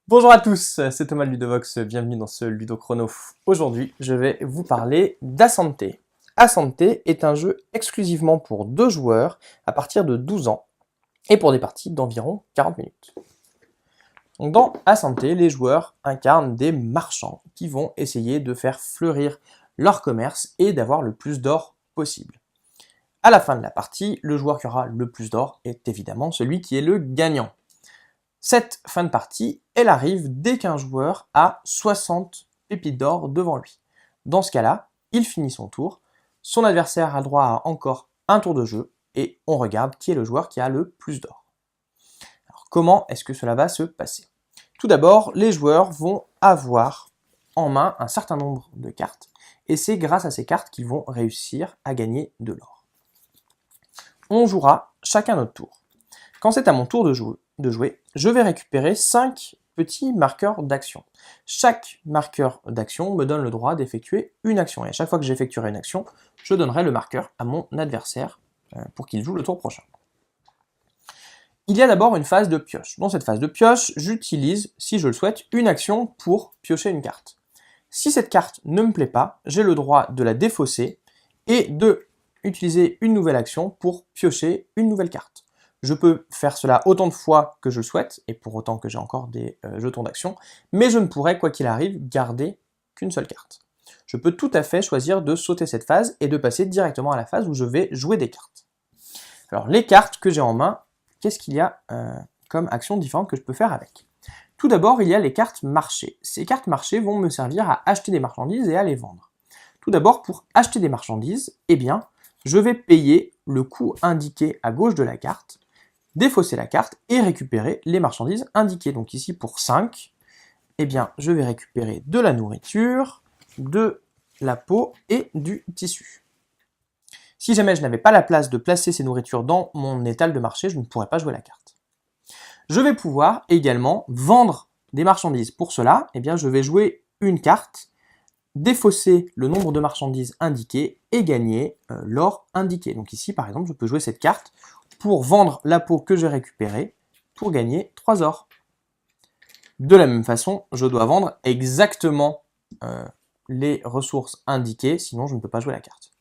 Bonjour à tous, c'est Thomas Ludovox, bienvenue dans ce Ludo Chrono. Aujourd'hui, je vais vous parler d'Asante. Asante est un jeu exclusivement pour 2 joueurs à partir de 12 ans et pour des parties d'environ 40 minutes. Donc dans Asante, les joueurs incarnent des marchands qui vont essayer de faire fleurir leur commerce et d'avoir le plus d'or possible. À la fin de la partie, le joueur qui aura le plus d'or est évidemment celui qui est le gagnant. Cette fin de partie, elle arrive dès qu'un joueur a 60 pépites d'or devant lui. Dans ce cas-là, il finit son tour, son adversaire a le droit à encore un tour de jeu, et on regarde qui est le joueur qui a le plus d'or. Alors comment est-ce que cela va se passer? Tout d'abord, les joueurs vont avoir en main un certain nombre de cartes, et c'est grâce à ces cartes qu'ils vont réussir à gagner de l'or. On jouera chacun notre tour. Quand c'est à mon tour de jouer, je vais récupérer 5 petits marqueurs d'action. Chaque marqueur d'action me donne le droit d'effectuer une action. Et à chaque fois que j'effectuerai une action, je donnerai le marqueur à mon adversaire pour qu'il joue le tour prochain. Il y a d'abord une phase de pioche. Dans cette phase de pioche, j'utilise, si je le souhaite, une action pour piocher une carte. Si cette carte ne me plaît pas, j'ai le droit de la défausser et de utiliser une nouvelle action pour piocher une nouvelle carte. Je peux faire cela autant de fois que je le souhaite, et pour autant que j'ai encore des jetons d'action, mais je ne pourrai, quoi qu'il arrive, garder qu'une seule carte. Je peux tout à fait choisir de sauter cette phase et de passer directement à la phase où je vais jouer des cartes. Alors les cartes que j'ai en main, qu'est-ce qu'il y a comme action différente que je peux faire avec? Tout d'abord, il y a les cartes marché. Ces cartes marché vont me servir à acheter des marchandises et à les vendre. Tout d'abord, pour acheter des marchandises, eh bien, je vais payer le coût indiqué à gauche de la carte, défausser la carte et récupérer les marchandises indiquées. Donc ici pour 5, eh bien je vais récupérer de la nourriture, de la peau et du tissu. Si jamais je n'avais pas la place de placer ces nourritures dans mon étal de marché, je ne pourrais pas jouer la carte. Je vais pouvoir également vendre des marchandises. Pour cela, eh bien je vais jouer une carte, défausser le nombre de marchandises indiquées et gagner l'or indiqué. Donc ici par exemple, je peux jouer cette carte pour vendre la peau que j'ai récupérée pour gagner 3 ors. De la même façon, je dois vendre exactement les ressources indiquées, sinon je ne peux pas jouer la carte.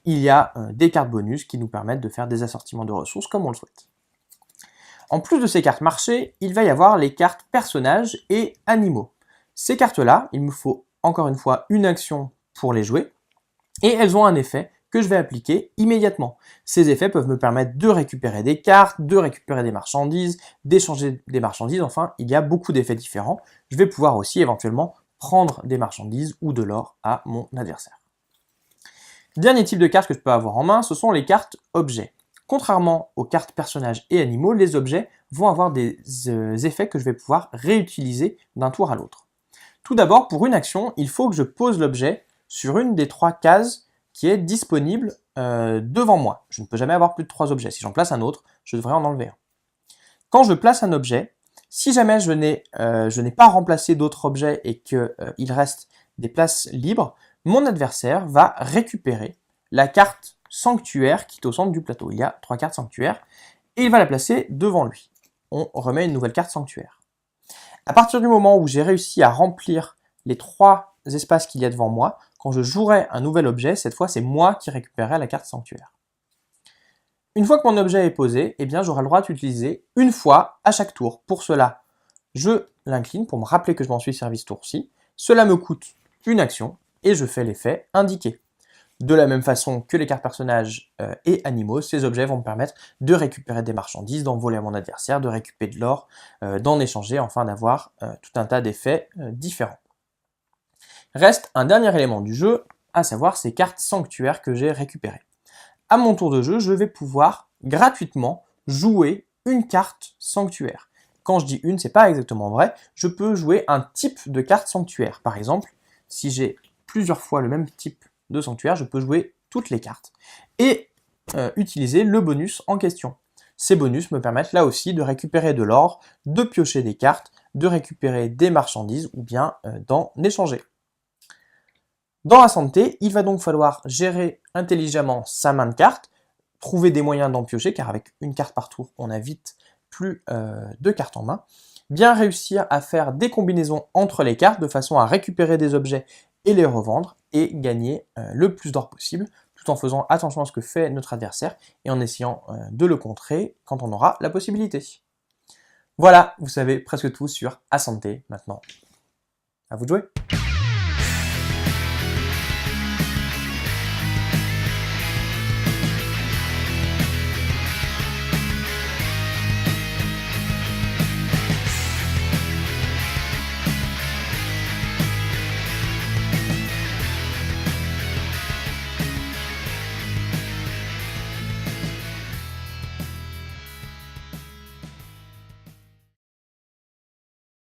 Il y a des cartes bonus qui nous permettent de faire des assortiments de ressources comme on le souhaite. En plus de ces cartes marché, il va y avoir les cartes personnages et animaux. Ces cartes-là, il me faut encore une fois une action pour les jouer, et elles ont un effet que je vais appliquer immédiatement. Ces effets peuvent me permettre de récupérer des cartes, de récupérer des marchandises, d'échanger des marchandises, enfin, il y a beaucoup d'effets différents. Je vais pouvoir aussi éventuellement prendre des marchandises ou de l'or à mon adversaire. Dernier type de cartes que je peux avoir en main, ce sont les cartes objets. Contrairement aux cartes personnages et animaux, les objets vont avoir des effets que je vais pouvoir réutiliser d'un tour à l'autre. Tout d'abord, pour une action, il faut que je pose l'objet sur une des 3 cases qui est disponible devant moi. Je ne peux jamais avoir plus de 3 objets. Si j'en place un autre, je devrais en enlever un. Quand je place un objet, si jamais je n'ai pas remplacé d'autres objets et qu'il reste des places libres, mon adversaire va récupérer la carte sanctuaire qui est au centre du plateau. Il y a 3 cartes sanctuaires et il va la placer devant lui. On remet une nouvelle carte sanctuaire. À partir du moment où j'ai réussi à remplir les 3 espaces qu'il y a devant moi, quand je jouerai un nouvel objet, cette fois c'est moi qui récupérerai la carte sanctuaire. Une fois que mon objet est posé, eh bien j'aurai le droit d'utiliser une fois à chaque tour. Pour cela, je l'incline pour me rappeler que je m'en suis servi ce tour-ci. Cela me coûte une action et je fais l'effet indiqué. De la même façon que les cartes personnages et animaux, ces objets vont me permettre de récupérer des marchandises, d'en voler à mon adversaire, de récupérer de l'or, d'en échanger, enfin d'avoir tout un tas d'effets différents. Reste un dernier élément du jeu, à savoir ces cartes sanctuaires que j'ai récupérées. À mon tour de jeu, je vais pouvoir gratuitement jouer une carte sanctuaire. Quand je dis une, c'est pas exactement vrai, je peux jouer un type de carte sanctuaire. Par exemple, si j'ai plusieurs fois le même type de sanctuaire, je peux jouer toutes les cartes et utiliser le bonus en question. Ces bonus me permettent là aussi de récupérer de l'or, de piocher des cartes, de récupérer des marchandises ou bien d'en échanger. Dans Asante, il va donc falloir gérer intelligemment sa main de cartes, trouver des moyens d'en piocher, car avec une carte par tour, on a vite plus de cartes en main. Bien réussir à faire des combinaisons entre les cartes de façon à récupérer des objets et les revendre et gagner le plus d'or possible, tout en faisant attention à ce que fait notre adversaire et en essayant de le contrer quand on aura la possibilité. Voilà, vous savez presque tout sur Asante maintenant. À vous de jouer!